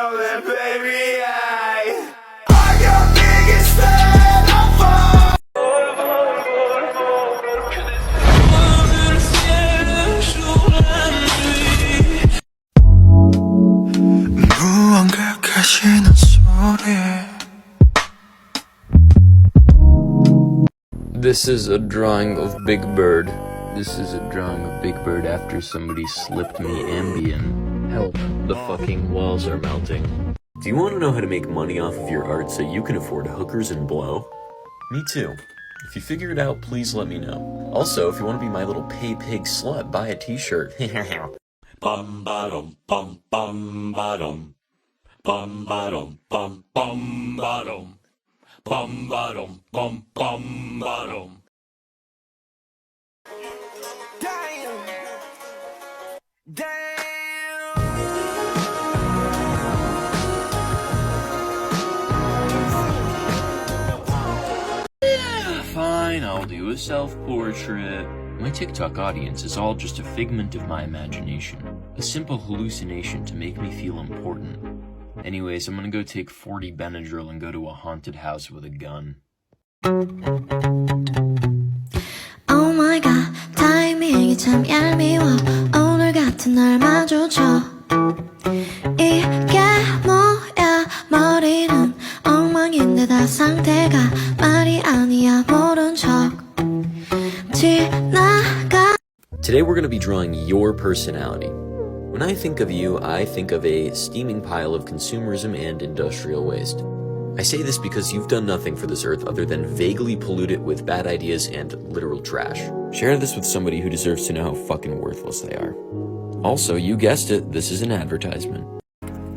know that, baby, I'm your biggest fan. I'm fine. 무언가 가시는 소리. This is a drawing of Big Bird. This is a drawing of Big Bird after somebody slipped me Ambien. Help, the fucking walls are melting. Do you want to know how to make money off of your art so you can afford hookers and blow? Me too. If you figure it out, please let me know. Also, if you want to be my little pay pig slut, buy a t-shirt. Bum bottom, bum bum bottom. Bum bottom, bum bum bottom. Bum bottom, bum bum bottom. Damn. Damn. Fine, I'll do a self-portrait. My TikTok audience is all just a figment of my imagination. A simple hallucination to make me feel important. Anyways, I'm gonna go take 40 Benadryl and go to a haunted house with a gun. Oh my god, 타이밍이 참 얄미워. 오늘 같은 날 마주쳐. 이게 뭐야, 머리는 엉망인데 다 상태가 말이 아니야, 모른 척 지나가. Today we're going to be drawing your personality. When I think of you, I think of a steaming pile of consumerism and industrial waste. I say this because you've done nothing for this earth other than vaguely pollute it with bad ideas and literal trash. Share this with somebody who deserves to know how fucking worthless they are. Also, you guessed it, this is an advertisement.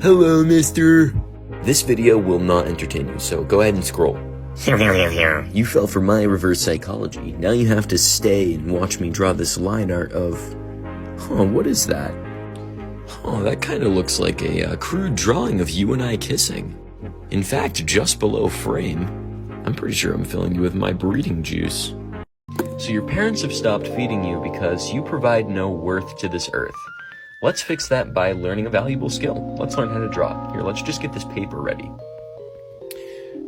Hello, mister. This video will not entertain you, so go ahead and scroll. You fell for my reverse psychology. Now you have to stay and watch me draw this line art of... what is that? Oh, that kind of looks like a crude drawing of you and I kissing. In fact, just below frame, I'm pretty sure I'm filling you with my breeding juice. So your parents have stopped feeding you because you provide no worth to this earth. Let's fix that by learning a valuable skill. Let's learn how to draw. Here, let's just get this paper ready.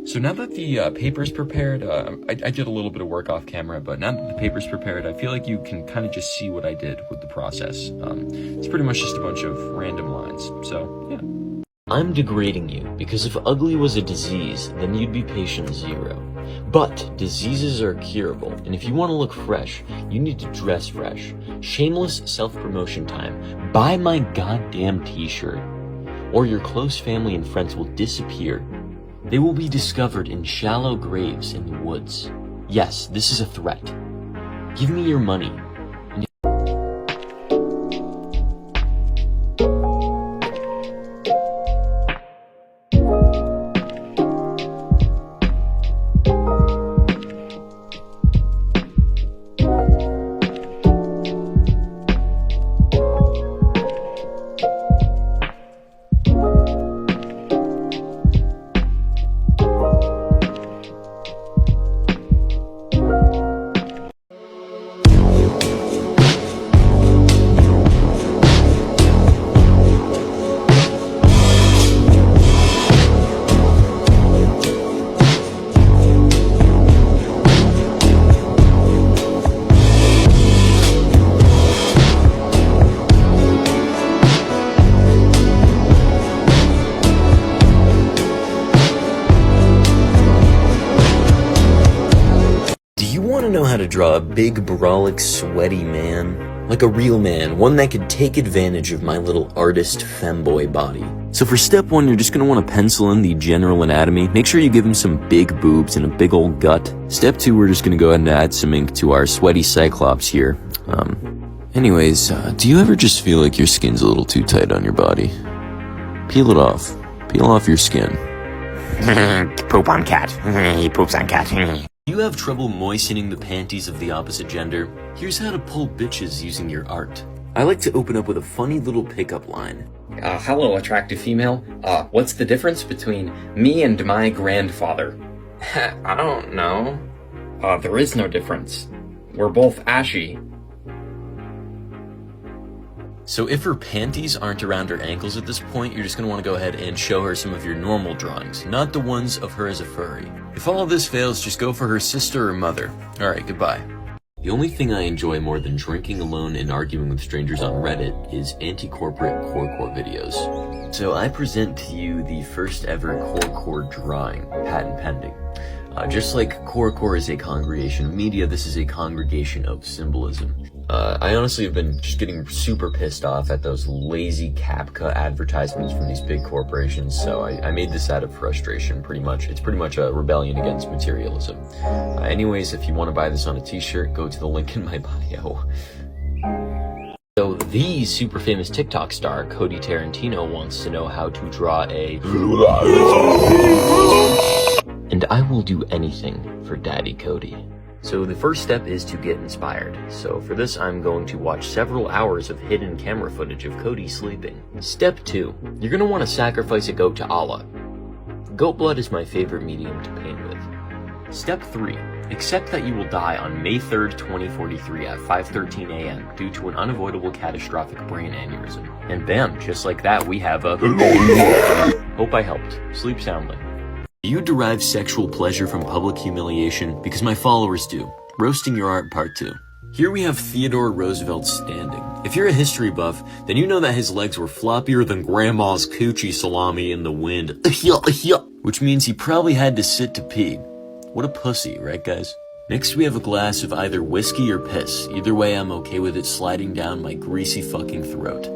So now that the paper's prepared, I did a little bit of work off camera, but now that the paper's prepared, I feel like you can kind of just see what I did with the process. It's pretty much just a bunch of random lines, so yeah. I'm degrading you, because if ugly was a disease, then you'd be patient 0. But diseases are curable, and if you want to look fresh, you need to dress fresh. Shameless self-promotion time. Buy my goddamn t-shirt, or your close family and friends will disappear. They will be discovered in shallow graves in the woods. Yes, this is a threat. Give me your money. Know how to draw a big, brolic, sweaty man. Like a real man, one that could take advantage of my little artist femboy body. So for step 1, you're just going to want to pencil in the general anatomy. Make sure you give him some big boobs and a big old gut. Step 2, we're just going to go ahead and add some ink to our sweaty cyclops here. Anyways, do you ever just feel like your skin's a little too tight on your body? Peel it off. Peel off your skin. Poop on cat. He poops on cat. You have trouble moistening the panties of the opposite gender? Here's how to pull bitches using your art. I like to open up with a funny little pickup line. Hello, attractive female. What's the difference between me and my grandfather? I don't know. There is no difference. We're both ashy. So if her panties aren't around her ankles at this point, you're just going to want to go ahead and show her some of your normal drawings, not the ones of her as a furry. If all of this fails, just go for her sister or mother. Alright, goodbye. The only thing I enjoy more than drinking alone and arguing with strangers on Reddit is anti-corporate corecore videos. So I present to you the first ever corecore drawing, patent pending. Just like corecore is a congregation of media, this is a congregation of symbolism. I honestly have been just getting super pissed off at those lazy CAPTCHA advertisements from these big corporations, so I made this out of frustration, pretty much. It's pretty much a rebellion against materialism. Anyways, if you want to buy this on a t-shirt, go to the link in my bio. So the super famous TikTok star, Cody Tarantino, wants to know how to draw a... And I will do anything for Daddy Cody. So the first step is to get inspired. So for this, I'm going to watch several hours of hidden camera footage of Cody sleeping. Step 2. You're going to want to sacrifice a goat to Allah. Goat blood is my favorite medium to paint with. Step 3. Accept that you will die on May 3rd, 2043 at 5:13 a.m. due to an unavoidable catastrophic brain aneurysm. And bam, just like that, we have a... Hope I helped. Sleep soundly. Do you derive sexual pleasure from public humiliation? Because my followers do. Roasting your art part 2. Here we have Theodore Roosevelt standing. If you're a history buff, then you know that his legs were floppier than grandma's coochie salami in the wind. Which means he probably had to sit to pee. What a pussy, right guys? Next we have a glass of either whiskey or piss. Either way, I'm okay with it sliding down my greasy fucking throat.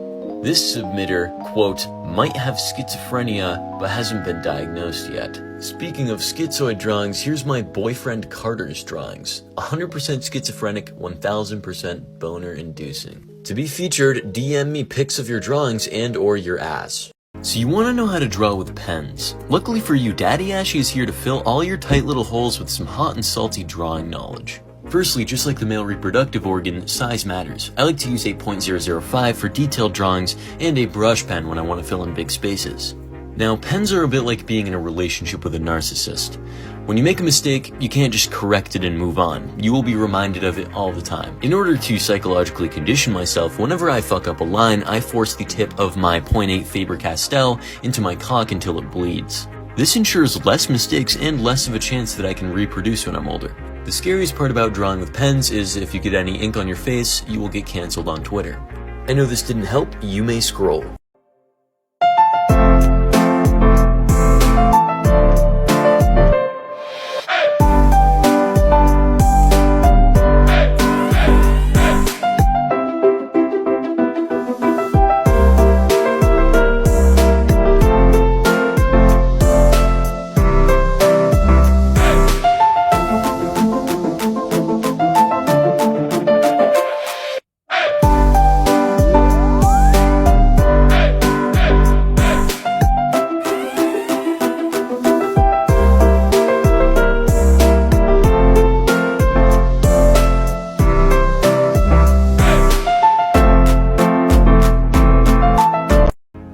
This submitter, quote, might have schizophrenia, but hasn't been diagnosed yet. Speaking of schizoid drawings, here's my boyfriend Carter's drawings. 100% schizophrenic, 1000% boner-inducing. To be featured, DM me pics of your drawings and or your ass. So you want to know how to draw with pens. Luckily for you, Daddy Ashy is here to fill all your tight little holes with some hot and salty drawing knowledge. Firstly, just like the male reproductive organ, size matters. I like to use a .005 for detailed drawings and a brush pen when I want to fill in big spaces. Now, pens are a bit like being in a relationship with a narcissist. When you make a mistake, you can't just correct it and move on. You will be reminded of it all the time. In order to psychologically condition myself, whenever I fuck up a line, I force the tip of my .8 Faber-Castell into my cock until it bleeds. This ensures less mistakes and less of a chance that I can reproduce when I'm older. The scariest part about drawing with pens is if you get any ink on your face, you will get cancelled on Twitter. I know this didn't help, you may scroll.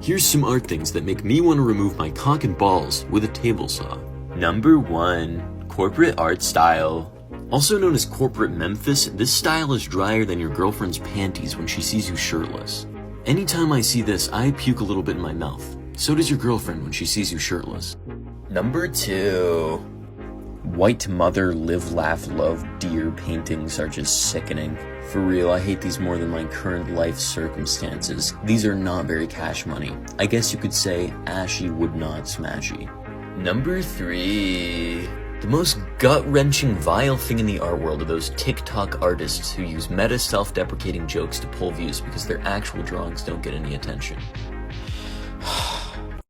Here's some art things that make me want to remove my cock and balls with a table saw. Number 1. Corporate art style. Also known as corporate Memphis, this style is drier than your girlfriend's panties when she sees you shirtless. Anytime I see this, I puke a little bit in my mouth. So does your girlfriend when she sees you shirtless. Number 2. White mother, live, laugh, love, deer paintings are just sickening. For real, I hate these more than my current life circumstances. These are not very cash money. I guess you could say ashy would not smashy. Number 3. The most gut-wrenching, vile thing in the art world are those TikTok artists who use meta self-deprecating jokes to pull views because their actual drawings don't get any attention.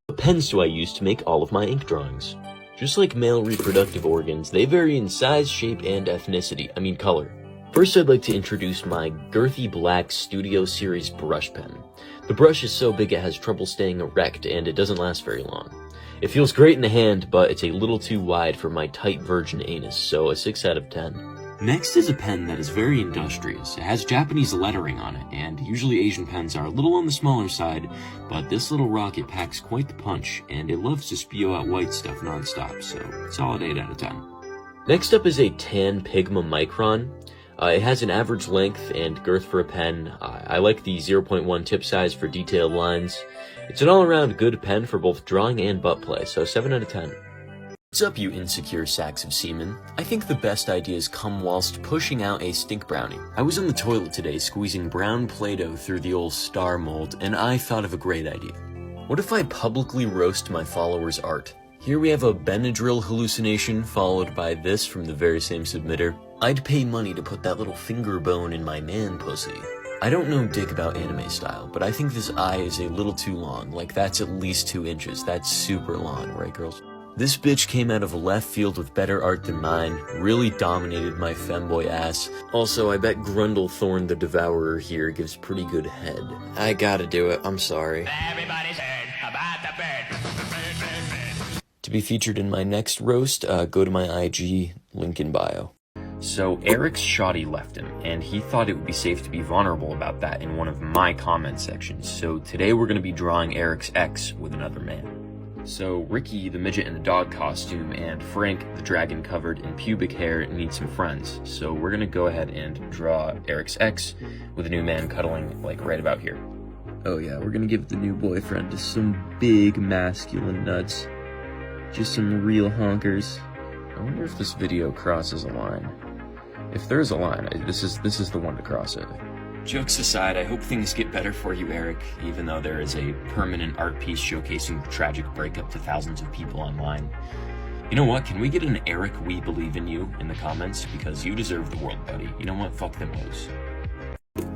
What pens do I use to make all of my ink drawings? Just like male reproductive organs, they vary in size, shape, and color. First, I'd like to introduce my girthy black Studio Series brush pen. The brush is so big it has trouble staying erect, and it doesn't last very long. It feels great in the hand, but it's a little too wide for my tight virgin anus, so a 6 out of 10. Next is a pen that is very industrious. It has Japanese lettering on it, and usually Asian pens are a little on the smaller side, but this little rocket packs quite the punch, and it loves to spew out white stuff non-stop, so solid 8 out of 10. Next up is a Tan Pigma Micron. It has an average length and girth for a pen. I like the 0.1 tip size for detailed lines. It's an all-around good pen for both drawing and butt play, so 7 out of 10. What's up, you insecure sacks of semen? I think the best ideas come whilst pushing out a stink brownie. I was on the toilet today squeezing brown Play-Doh through the old star mold, and I thought of a great idea. What if I publicly roast my followers' art? Here we have a Benadryl hallucination followed by this from the very same submitter. I'd pay money to put that little finger bone in my man pussy. I don't know dick about anime style, but I think this eye is a little too long. Like, that's at least 2 inches. That's super long, right, girls? This bitch came out of left field with better art than mine, really dominated my femboy ass. Also, I bet Grundlethorn the Devourer here gives pretty good head. I gotta do it, I'm sorry. Everybody's heard about the bird. To be featured in my next roast, go to my IG, link in bio. So Eric's shoddy left him, and he thought it would be safe to be vulnerable about that in one of my comment sections. So today we're going to be drawing Eric's ex with another man. So Ricky, the midget in the dog costume, and Frank, the dragon covered in pubic hair, need some friends. So we're going to go ahead and draw Eric's ex with a new man cuddling, like, right about here. Oh yeah, we're going to give the new boyfriend some big masculine nuts. Just some real honkers. I wonder if this video crosses a line. If there's a line, this is the one to cross it. Jokes aside, I hope things get better for you, Eric, even though there is a permanent art piece showcasing the tragic breakup to thousands of people online. You know what? Can we get an Eric, we believe in you in the comments? Because you deserve the world, buddy. You know what? Fuck them hoes.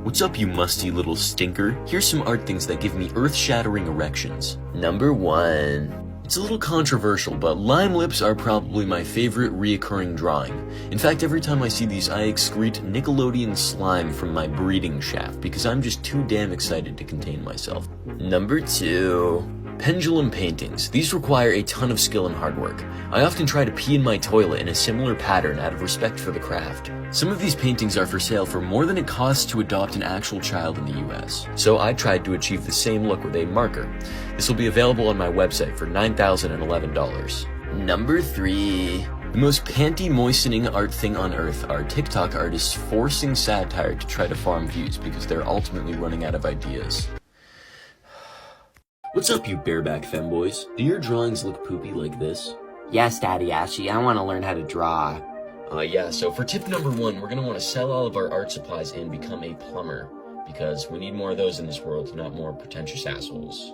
What's up, you musty little stinker? Here's some art things that give me earth-shattering erections. Number 1. It's a little controversial, but lime lips are probably my favorite reoccurring drawing. In fact, every time I see these, I excrete Nickelodeon slime from my breeding shaft because I'm just too damn excited to contain myself. Number 2. Pendulum paintings. These require a ton of skill and hard work. I often try to pee in my toilet in a similar pattern out of respect for the craft. Some of these paintings are for sale for more than it costs to adopt an actual child in the US. So I tried to achieve the same look with a marker. This will be available on my website for $9,011. Number 3. The most panty-moistening art thing on earth are TikTok artists forcing satire to try to farm views because they're ultimately running out of ideas. What's up, you bareback femboys? Do your drawings look poopy like this? Yes, Daddy Ashy, I want to learn how to draw. Yeah, so for tip number 1, we're gonna want to sell all of our art supplies and become a plumber. Because we need more of those in this world, not more pretentious assholes.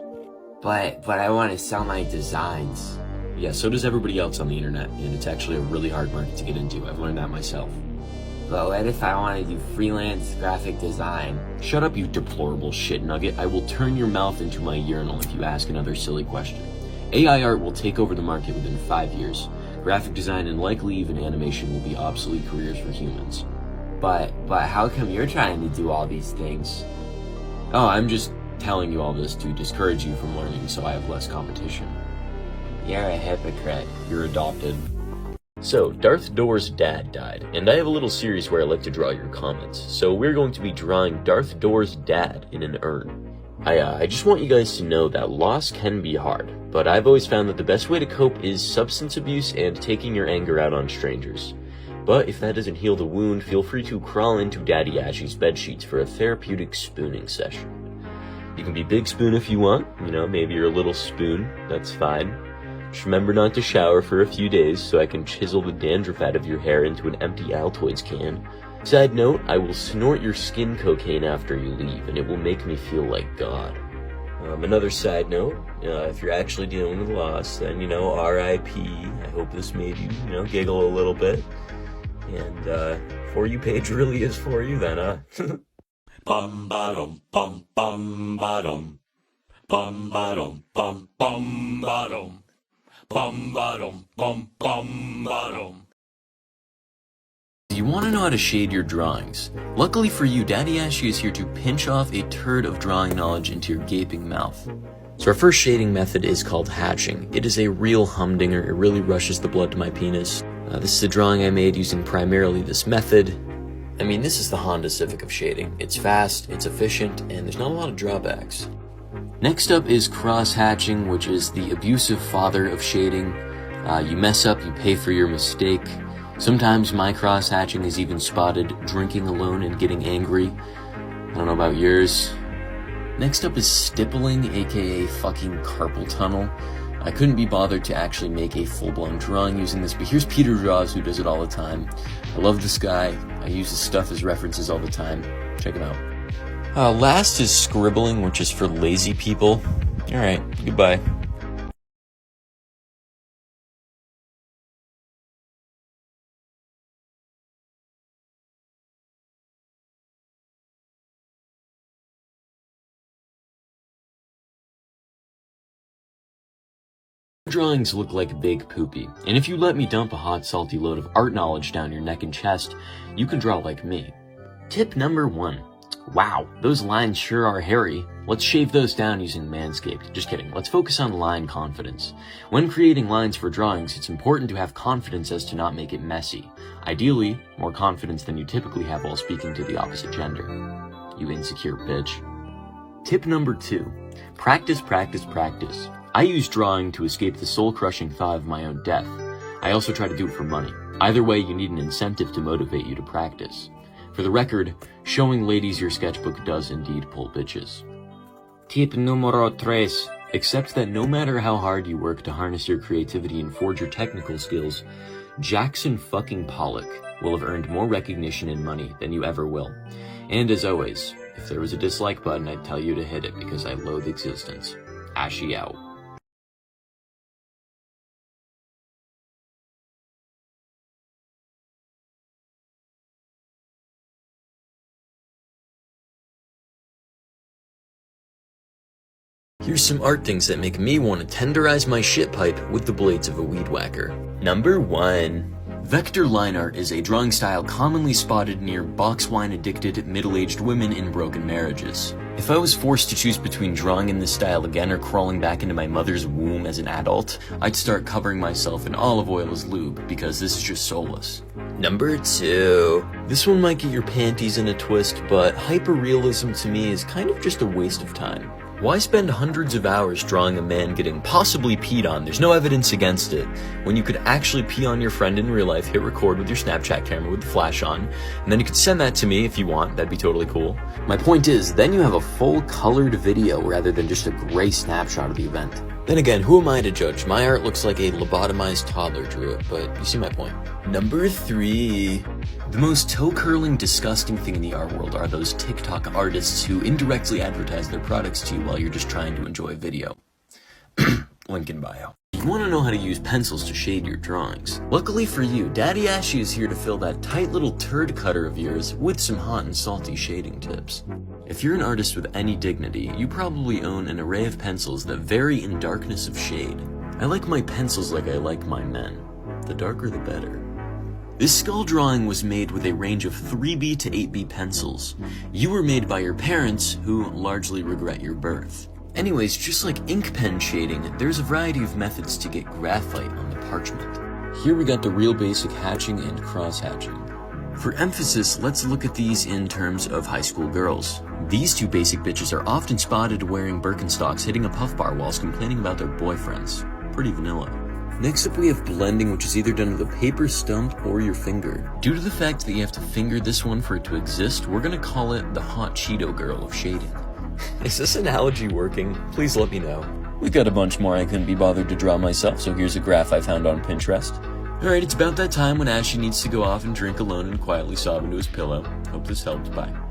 But I want to sell my designs. Yeah, so does everybody else on the internet, and it's actually a really hard market to get into. I've learned that myself. But what if I want to do freelance graphic design? Shut up, you deplorable shit nugget. I will turn your mouth into my urinal if you ask another silly question. AI art will take over the market within 5 years. Graphic design and likely even animation will be obsolete careers for humans. But how come you're trying to do all these things? Oh, I'm just telling you all this to discourage you from learning so I have less competition. You're a hypocrite. You're adopted. So, Darth Door's dad died, and I have a little series where I like to draw your comments. So we're going to be drawing Darth Door's dad in an urn. I just want you guys to know that loss can be hard, but I've always found that the best way to cope is substance abuse and taking your anger out on strangers. But if that doesn't heal the wound, feel free to crawl into Daddy Ashy's bedsheets for a therapeutic spooning session. You can be Big Spoon if you want, you know, maybe you're a little spoon, that's fine. Just remember not to shower for a few days so I can chisel the dandruff out of your hair into an empty Altoids can. Side note, I will snort your skin cocaine after you leave, and it will make me feel like God. Another side note, if you're actually dealing with loss, then, you know, R.I.P. I hope this made you, you know, giggle a little bit. And, For You page really is for you then, huh? Bum bottom, bum bum bottom, bum bottom, bum bum bottom, bum bottom, bum bum bottom. Do you want to know how to shade your drawings? Luckily for you, Daddy Ashy is here to pinch off a turd of drawing knowledge into your gaping mouth. So our first shading method is called hatching. It is a real humdinger. It really rushes the blood to my penis. This is a drawing I made using primarily this method. I mean, this is the Honda Civic of shading. It's fast, it's efficient, and there's not a lot of drawbacks. Next up is cross-hatching, which is the abusive father of shading. You mess up, you pay for your mistake. Sometimes my cross-hatching is even spotted drinking alone and getting angry. I don't know about yours. Next up is stippling, aka fucking carpal tunnel. I couldn't be bothered to actually make a full-blown drawing using this, but here's Peter Draws, who does it all the time. I love this guy. I use his stuff as references all the time. Check him out. Last is scribbling, which is for lazy people. Alright, goodbye. Drawings look like big poopy, and if you let me dump a hot salty load of art knowledge down your neck and chest, you can draw like me. Tip number 1. Wow, those lines sure are hairy. Let's shave those down using Manscaped. Just kidding, let's focus on line confidence. When creating lines for drawings, it's important to have confidence as to not make it messy. Ideally, more confidence than you typically have while speaking to the opposite gender. You insecure bitch. Tip number 2. Practice, practice, practice. I use drawing to escape the soul-crushing thought of my own death. I also try to do it for money. Either way, you need an incentive to motivate you to practice. For the record, showing ladies your sketchbook does indeed pull bitches. Tip numero 3. Accept that no matter how hard you work to harness your creativity and forge your technical skills, Jackson fucking Pollock will have earned more recognition and money than you ever will. And as always, if there was a dislike button, I'd tell you to hit it because I loathe existence. Ashy out. Here's some art things that make me want to tenderize my shit pipe with the blades of a weed whacker. Number 1. Vector line art is a drawing style commonly spotted near box wine addicted middle-aged women in broken marriages. If I was forced to choose between drawing in this style again or crawling back into my mother's womb as an adult, I'd start covering myself in olive oil as lube because this is just soulless. Number 2. This one might get your panties in a twist, but hyperrealism to me is kind of just a waste of time. Why spend hundreds of hours drawing a man getting possibly peed on? There's no evidence against it. When you could actually pee on your friend in real life, hit record with your Snapchat camera with the flash on, and then you could send that to me if you want. That'd be totally cool. My point is, then you have a full colored video rather than just a gray snapshot of the event. Then again, who am I to judge? My art looks like a lobotomized toddler drew it, but you see my point. Number 3. The most toe-curling, disgusting thing in the art world are those TikTok artists who indirectly advertise their products to you while you're just trying to enjoy a video. Link in bio. You want to know how to use pencils to shade your drawings. Luckily for you, Daddy Ashy is here to fill that tight little turd cutter of yours with some hot and salty shading tips. If you're an artist with any dignity, you probably own an array of pencils that vary in darkness of shade. I like my pencils like I like my men. The darker the better. This skull drawing was made with a range of 3B to 8B pencils. You were made by your parents, who largely regret your birth. Anyways, just like ink pen shading, there's a variety of methods to get graphite on the parchment. Here we got the real basic hatching and cross-hatching. For emphasis, let's look at these in terms of high school girls. These two basic bitches are often spotted wearing Birkenstocks hitting a puff bar whilst complaining about their boyfriends. Pretty vanilla. Next up we have blending, which is either done with a paper stump or your finger. Due to the fact that you have to finger this one for it to exist, we're gonna call it the hot Cheeto girl of shading. Is this analogy working? Please let me know. We've got a bunch more I couldn't be bothered to draw myself, so here's a graph I found on Pinterest. Alright, it's about that time when Ashy needs to go off and drink alone and quietly sob into his pillow. Hope this helped. Bye.